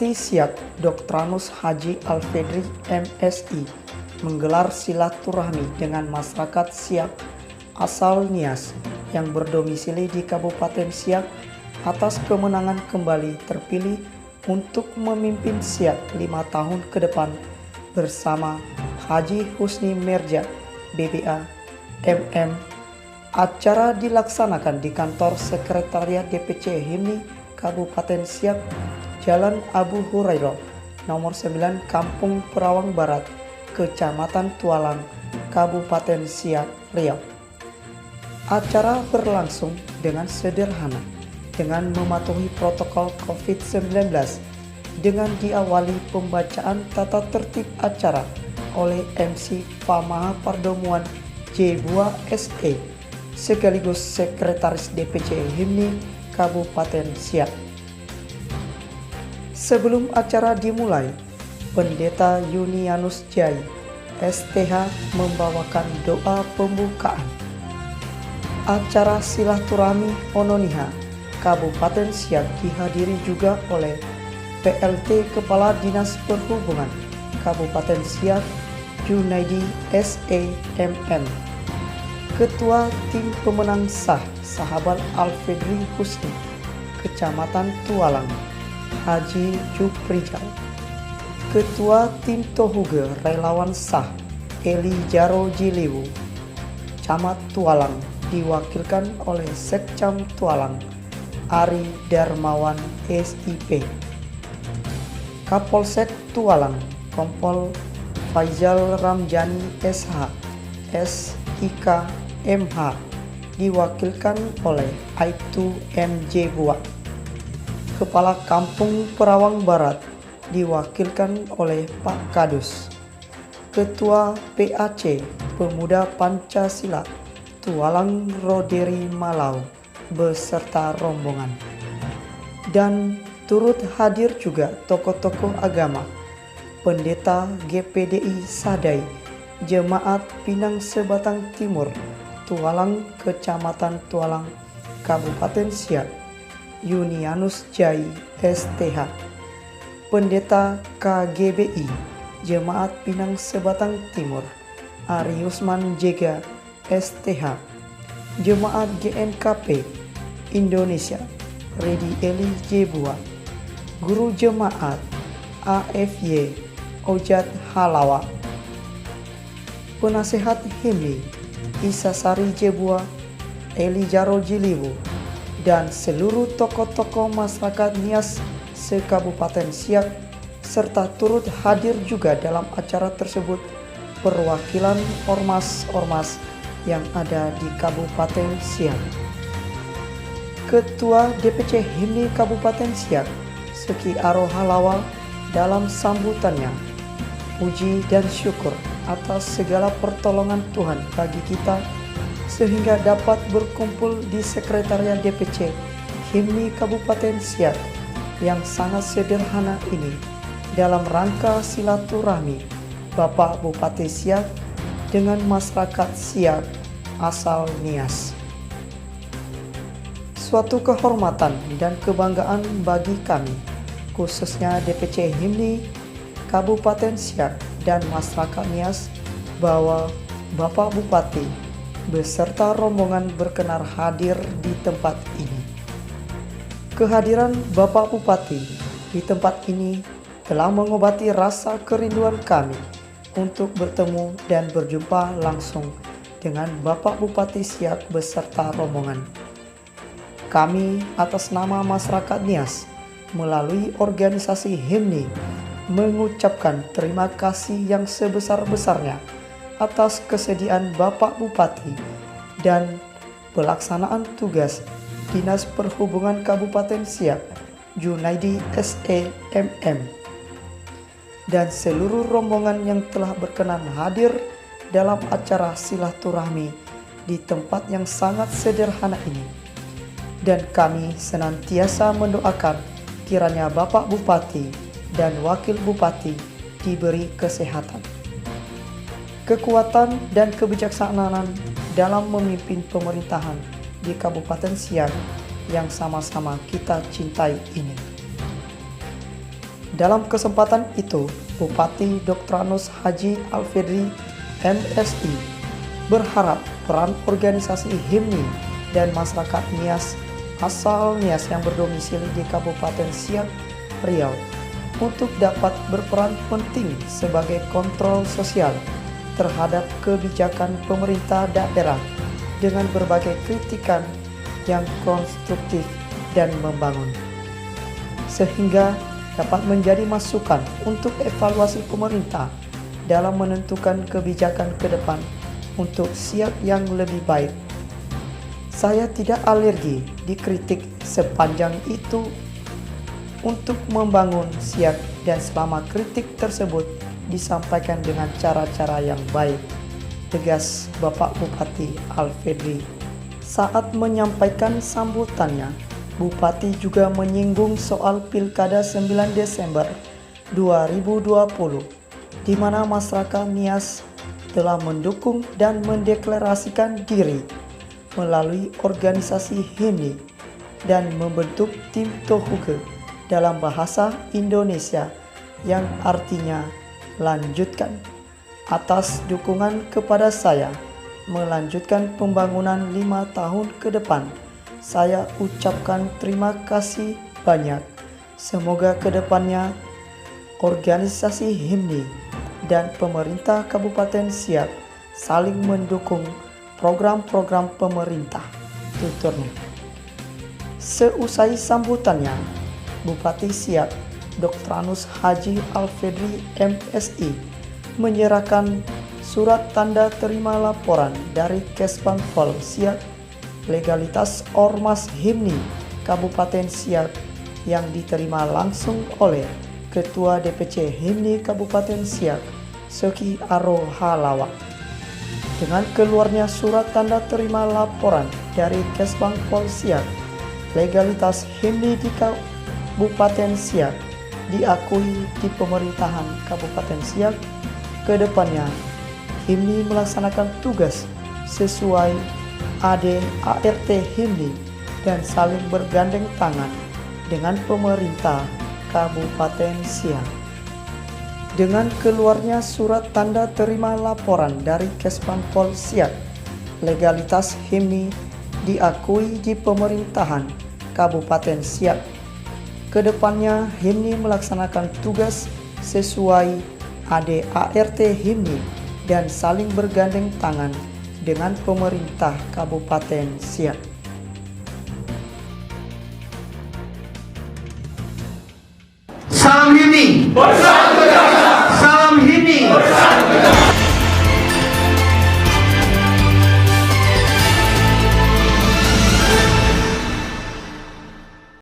Bupati Siak Dr. Haji Alfedri MSI menggelar silaturahmi dengan masyarakat Siak asal Nias yang berdomisili di Kabupaten Siak atas kemenangan kembali terpilih untuk memimpin Siak 5 tahun ke depan bersama Haji Husni Merja BBA MM. Acara dilaksanakan di kantor Sekretariat DPC HIMNI Kabupaten Siak, Jalan Abu Hurairah, nomor 9, Kampung Perawang Barat, Kecamatan Tualang, Kabupaten Siak, Riau. Acara berlangsung dengan sederhana, dengan mematuhi protokol COVID-19, dengan diawali pembacaan tata tertib acara oleh MC Pamaha Pardomuan J2 SE, sekaligus Sekretaris DPC HIMNI Kabupaten Siak. Sebelum acara dimulai, Pendeta Yunianus Jai STH membawakan doa pembukaan. Acara silaturahmi Ononiha Kabupaten Siak dihadiri juga oleh PLT Kepala Dinas Perhubungan Kabupaten Siak Junaidi SEMM, Ketua Tim Pemenang Sah Sahabat Alfedri Husni Kecamatan Tualang Haji Juprijal, Ketua Tim Tohuge Relawan Sah Eli Jaro Jiliwu Camat Tualang diwakilkan oleh Sekcam Tualang Ari Darmawan SIP, Kapolsek Tualang Kompol Faizal Ramjani SH SIK MH diwakilkan oleh Aibtu MJ Buak, Kepala Kampung Perawang Barat diwakilkan oleh Pak Kadus, Ketua PAC Pemuda Pancasila Tualang Roderi Malau beserta rombongan. Dan turut hadir juga tokoh-tokoh agama, Pendeta GPDI Sadai Jemaat Pinang Sebatang Timur Tualang Kecamatan Tualang Kabupaten Siak Yunianus Jai STH, Pendeta KGBI Jemaat Pinang Sebatang Timur Ariusman Jega STH, Jemaat GNKP Indonesia Redi Eli Jebua, Guru Jemaat AFY Ojat Halawa, Penasehat HIMNI Isasari Jebua Eli Jaro Jiliwu, dan seluruh tokoh-tokoh masyarakat Nias se-Kabupaten Siak, serta turut hadir juga dalam acara tersebut perwakilan ormas-ormas yang ada di Kabupaten Siak. Ketua DPC HIMNI Kabupaten Siak Seki Aro Halawa dalam sambutannya puji dan syukur atas segala pertolongan Tuhan bagi kita sehingga dapat berkumpul di Sekretariat DPC HIMNI Kabupaten Siak yang sangat sederhana ini dalam rangka silaturahmi Bapak Bupati Siak dengan masyarakat Siak asal Nias. Suatu kehormatan dan kebanggaan bagi kami, khususnya DPC HIMNI Kabupaten Siak dan masyarakat Nias, bahwa Bapak Bupati beserta rombongan berkenan hadir di tempat ini. Kehadiran Bapak Bupati di tempat ini telah mengobati rasa kerinduan kami untuk bertemu dan berjumpa langsung dengan Bapak Bupati Siak beserta rombongan. Kami atas nama masyarakat Nias melalui organisasi HIMNI mengucapkan terima kasih yang sebesar-besarnya atas kesediaan Bapak Bupati dan pelaksanaan tugas Dinas Perhubungan Kabupaten Siak Junaidi SEMM dan seluruh rombongan yang telah berkenan hadir dalam acara silaturahmi di tempat yang sangat sederhana ini. Dan kami senantiasa mendoakan kiranya Bapak Bupati dan Wakil Bupati diberi kesehatan, kekuatan dan kebijaksanaan dalam memimpin pemerintahan di Kabupaten Siak yang sama-sama kita cintai ini. Dalam kesempatan itu, Bupati Dr. Haji Alfedri MSI berharap peran organisasi HIMNI dan masyarakat Nias asal Nias yang berdomisili di Kabupaten Siak, Riau untuk dapat berperan penting sebagai kontrol sosial terhadap kebijakan pemerintah daerah dengan berbagai kritikan yang konstruktif dan membangun, sehingga dapat menjadi masukan untuk evaluasi pemerintah dalam menentukan kebijakan ke depan untuk Siak yang lebih baik. Saya tidak alergi dikritik sepanjang itu untuk membangun Siak dan selama kritik tersebut disampaikan dengan cara-cara yang baik, tegas Bapak Bupati Alfedri. Saat menyampaikan sambutannya, Bupati juga menyinggung soal Pilkada 9 Desember 2020, di mana masyarakat Nias telah mendukung dan mendeklarasikan diri melalui organisasi HIMNI dan membentuk tim Tohuge dalam bahasa Indonesia yang artinya lanjutkan. Atas dukungan kepada saya melanjutkan pembangunan 5 tahun ke depan, saya ucapkan terima kasih banyak. Semoga kedepannya organisasi HIMNI dan pemerintah Kabupaten Siak saling mendukung program-program pemerintah, tuturnya. Seusai sambutannya, Bupati Siak Dr. Haji Alfedri MSI menyerahkan surat tanda terima laporan dari Kesbangpol Siak legalitas Ormas HIMNI Kabupaten Siak yang diterima langsung oleh Ketua DPC HIMNI Kabupaten Siak, Seki Aro Halawa. Dengan keluarnya surat tanda terima laporan dari Kesbangpol Siak, legalitas HIMNI di Kabupaten Siak diakui di pemerintahan Kabupaten Siak. Kedepannya, HIMNI melaksanakan tugas sesuai AD/ART HIMNI dan saling bergandeng tangan dengan pemerintah Kabupaten Siak. Dengan keluarnya surat tanda terima laporan dari Kesbangpol Siak, legalitas HIMNI diakui di pemerintahan Kabupaten Siak. Kedepannya, HIMNI melaksanakan tugas sesuai AD/ART HIMNI dan saling bergandeng tangan dengan pemerintah Kabupaten Siak. Salam HIMNI. Salam HIMNI.